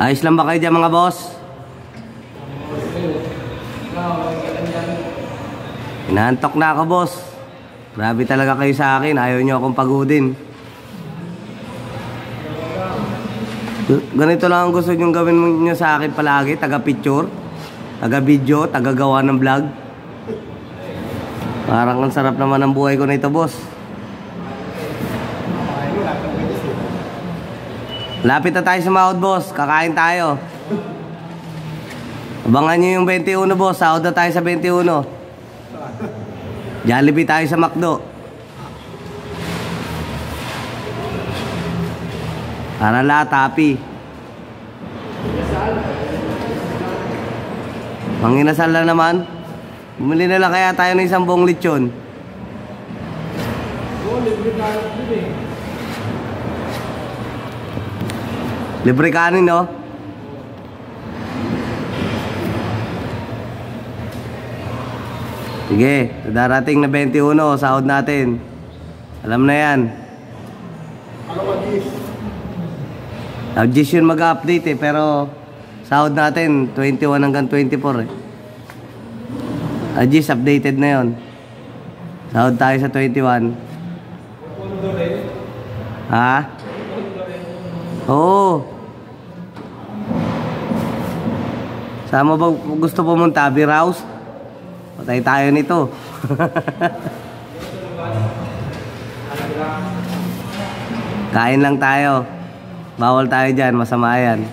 Ayos lang ba kayo dyan mga boss? Inaantok na ako boss. Grabe talaga kayo sa akin. Ayaw nyo akong pagodin. Ganito lang ang gusto nyo gawin nyo sa akin palagi. Taga-picture, taga-video, taga-gawa ng vlog. Parang ang sarap naman ang buhay ko na ito boss. Lapit na tayo sa sahod boss. Kakain tayo. Abangan nyo yung 21 boss. Sahod na tayo sa 21. Jollibee tayo sa McDo. Para lahat happy. Manginasal na naman. Bumili na lang kaya tayo ng isang buong lechon. Libre kanin, no? Sige, darating na 21, sahod natin. Alam na yan. Gis yun mag-update pero sahod natin 21 hanggang 24 Gis updated na yon. Sahod tayo sa 21. Ha? Oo. Saan mo ba gusto pumunta? Beer house? Patay tayo nito. Kain lang tayo. Bawal tayo dyan, masama yan.